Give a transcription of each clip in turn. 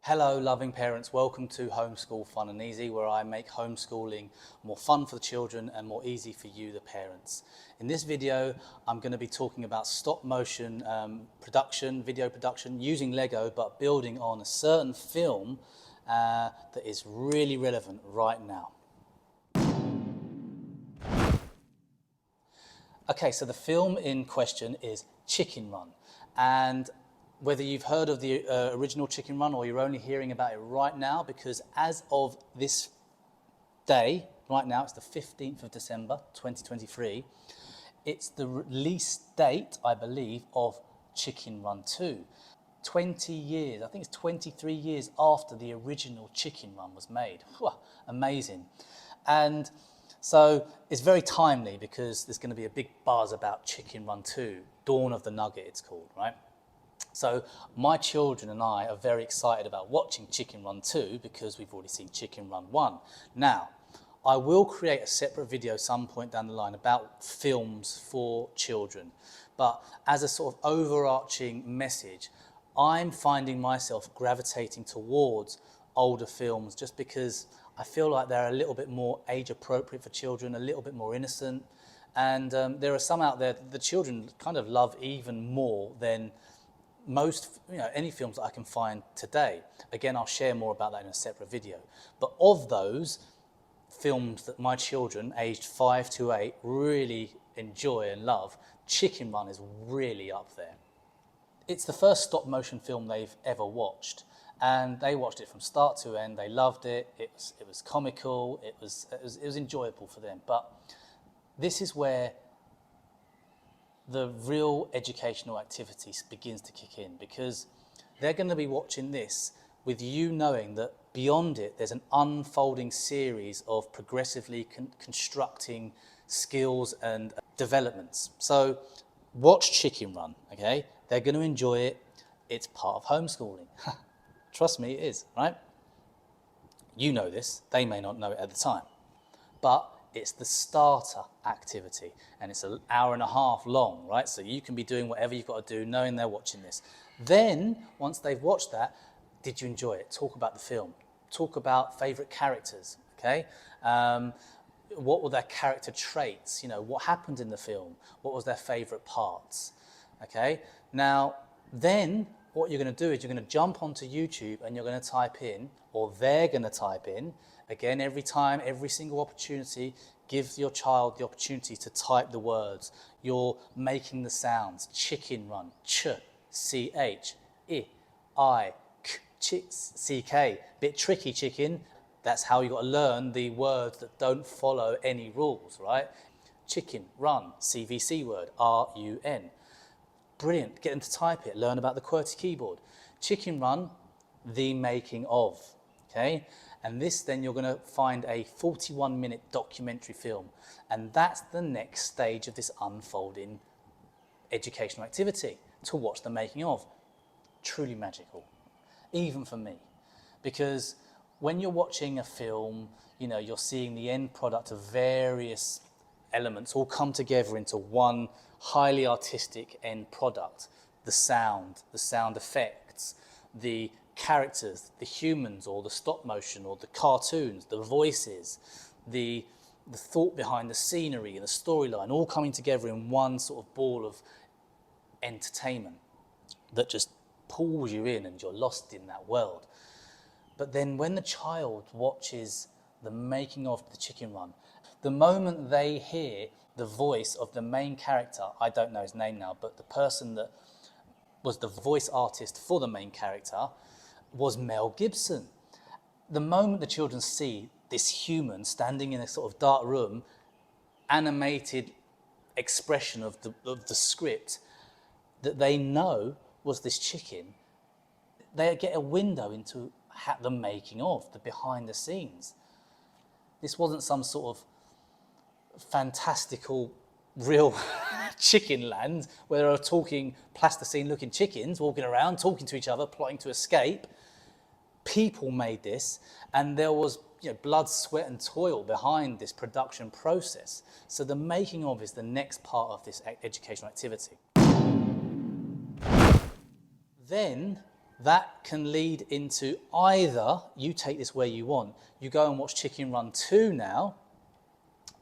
Hello loving parents, welcome to Homeschool Fun and Easy, where I make homeschooling more fun for the children and more easy for you, the parents. In this video, I'm going to be talking about stop motion video production using Lego, but building on a certain film that is really relevant right now. Okay, so the film in question is Chicken Run, and whether you've heard of the original Chicken Run or you're only hearing about it right now, because as of this day, right now, it's the 15th of December, 2023, it's the release date, I believe, of Chicken Run 2. 20 years, I think it's 23 years after the original Chicken Run was made. Whew, amazing. And so it's very timely because there's going to be a big buzz about Chicken Run 2, Dawn of the Nugget it's called, right? So my children and I are very excited about watching Chicken Run 2 because we've already seen Chicken Run 1. Now, I will create a separate video some point down the line about films for children, but as a sort of overarching message, I'm finding myself gravitating towards older films just because I feel like they're a little bit more age appropriate for children, a little bit more innocent, and there are some out there that the children kind of love even more than most, any films that I can find today. Again, I'll share more about that in a separate video. But of those films that my children, aged 5 to 8, really enjoy and love, Chicken Run is really up there. It's the first stop motion film they've ever watched, and they watched it from start to end. They loved it. It was comical. It was enjoyable for them. But this is where the real educational activity begins to kick in, because they're going to be watching this with you knowing that beyond it there's an unfolding series of progressively constructing skills and developments. So watch Chicken Run, okay? They're going to enjoy it. It's part of homeschooling. Trust me, it is, right? You know this. They may not know it at the time. But it's the starter activity, and it's an hour and a half long, right? So you can be doing whatever you've got to do, knowing they're watching this. Then, once they've watched that, did you enjoy it? Talk about the film. Talk about favourite characters, okay? What were their character traits? What happened in the film? What was their favourite parts, okay? Now, then, what you're going to do is you're going to jump onto YouTube and you're going to type in, or they're going to type in, again, every time, every single opportunity, give your child the opportunity to type the words. You're making the sounds. Chicken Run, ch, ch, I, k, ck. Bit tricky, chicken. That's how you got to learn the words that don't follow any rules, right? Chicken, run, CVC word, RUN. Brilliant, get them to type it, learn about the QWERTY keyboard. Chicken Run, the making of, okay? And this, then you're going to find a 41-minute documentary film. And that's the next stage of this unfolding educational activity, to watch the making of. Truly magical, even for me. Because when you're watching a film, you're seeing the end product of various elements all come together into one highly artistic end product. The sound effects, the characters, the humans or the stop motion or the cartoons, the voices, the thought behind the scenery and the storyline, all coming together in one sort of ball of entertainment that just pulls you in and you're lost in that world. But then when the child watches the making of the Chicken Run, the moment they hear the voice of the main character, I don't know his name now, but the person that was the voice artist for the main character was Mel Gibson. The moment the children see this human standing in a sort of dark room, animated expression of the script that they know was this chicken, they get a window into the making of, the behind the scenes. This wasn't some sort of fantastical real chicken land where there are talking plasticine looking chickens walking around talking to each other, plotting to escape. People made this, and there was blood, sweat and toil behind this production process. So the making of is the next part of this educational activity. Then that can lead into either you take this where you want, you go and watch Chicken Run 2 now,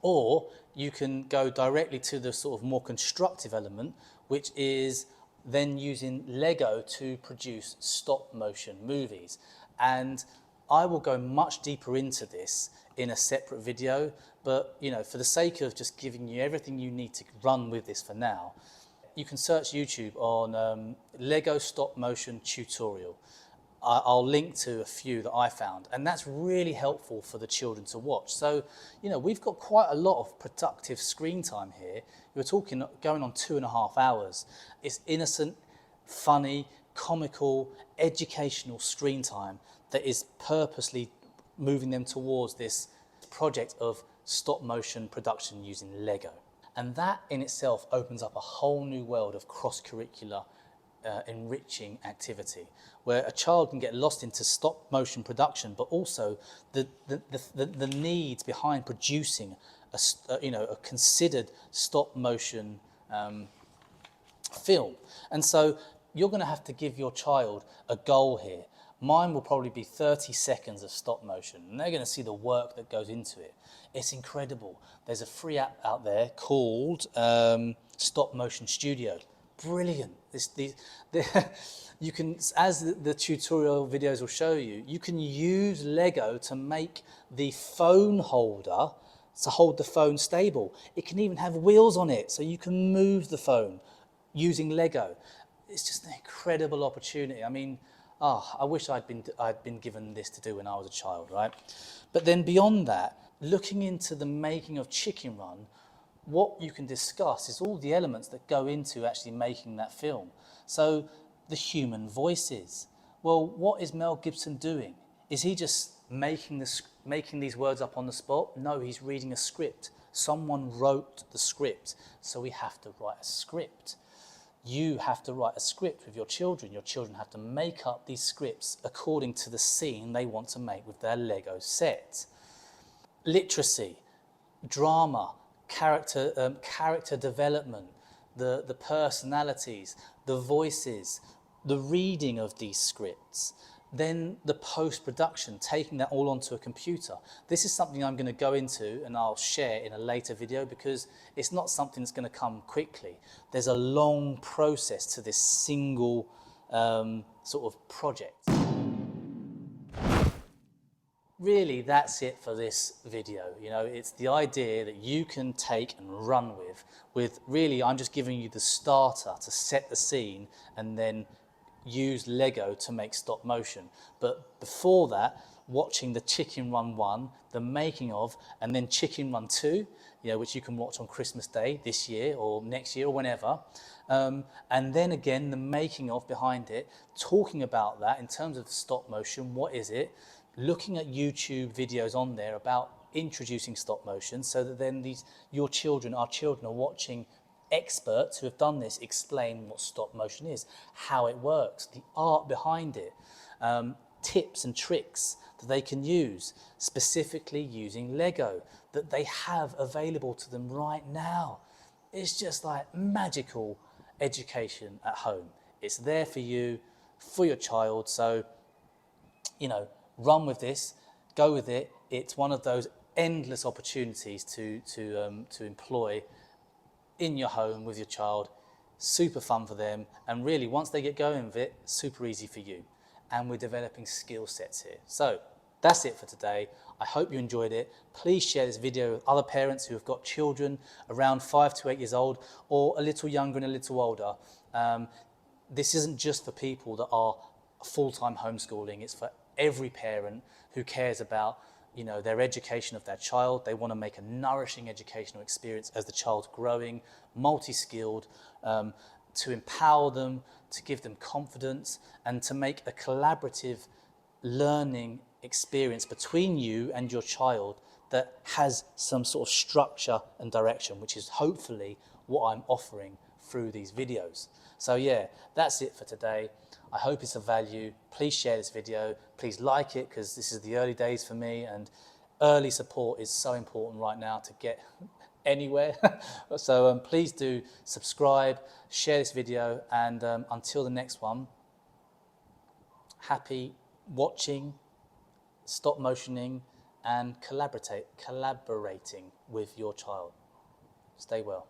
or you can go directly to the sort of more constructive element, which is then using Lego to produce stop motion movies. And I will go much deeper into this in a separate video, but for the sake of just giving you everything you need to run with this for now, you can search YouTube on Lego stop motion tutorial. I'll link to a few that I found, and that's really helpful for the children to watch. So, we've got quite a lot of productive screen time here. You're talking going on 2.5 hours. It's innocent, funny, comical, educational screen time that is purposely moving them towards this project of stop motion production using Lego. And that in itself opens up a whole new world of cross-curricular enriching activity, where a child can get lost into stop motion production, but also the needs behind producing a considered stop motion film. And so you're going to have to give your child a goal here. Mine will probably be 30 seconds of stop motion, and they're going to see the work that goes into it. It's incredible. There's a free app out there called Stop Motion Studio. Brilliant. You can, as the tutorial videos will show you, you can use Lego to make the phone holder to hold the phone stable. It can even have wheels on it, so you can move the phone using Lego. It's just an incredible opportunity. I mean, I wish I'd been given this to do when I was a child, right? But then beyond that, looking into the making of Chicken Run, what you can discuss is all the elements that go into actually making that film. So the human voices. Well, what is Mel Gibson doing? Is he just making these words up on the spot? No, he's reading a script. Someone wrote the script, so we have to write a script. You have to write a script with your children. Your children have to make up these scripts according to the scene they want to make with their Lego set. Literacy, drama, character development, the personalities, the voices, the reading of these scripts, then the post-production, taking that all onto a computer. This is something I'm going to go into and I'll share in a later video, because it's not something that's going to come quickly. There's a long process to this single sort of project. Really, that's it for this video. It's the idea that you can take and run with really, I'm just giving you the starter to set the scene and then use Lego to make stop motion. But before that, watching the Chicken Run 1, the making of, and then Chicken Run 2, which you can watch on Christmas Day this year or next year or whenever. And then again, the making of behind it, talking about that in terms of stop motion, what is it? Looking at YouTube videos on there about introducing stop motion, so that then our children are watching experts who have done this explain what stop motion is, how it works, the art behind it, tips and tricks that they can use, specifically using Lego, that they have available to them right now. It's just like magical education at home. It's there for you, for your child. So, run with this, go with it. It's one of those endless opportunities to employ in your home with your child. Super fun for them, and really once they get going with it, super easy for you. And we're developing skill sets here. So that's it for today. I hope you enjoyed it. Please share this video with other parents who have got children around 5 to 8 years old, or a little younger and a little older. This isn't just for people that are full-time homeschooling. It's for every parent who cares about their education of their child. They want to make a nourishing educational experience as the child's growing, multi-skilled, to empower them, to give them confidence, and to make a collaborative learning experience between you and your child that has some sort of structure and direction, which is hopefully what I'm offering through these videos. So yeah, that's it for today. I hope it's of value. Please share this video. Please like it, because this is the early days for me, and early support is so important right now to get anywhere. So please do subscribe, share this video, and until the next one, happy watching, stop motioning, and collaborating with your child. Stay well.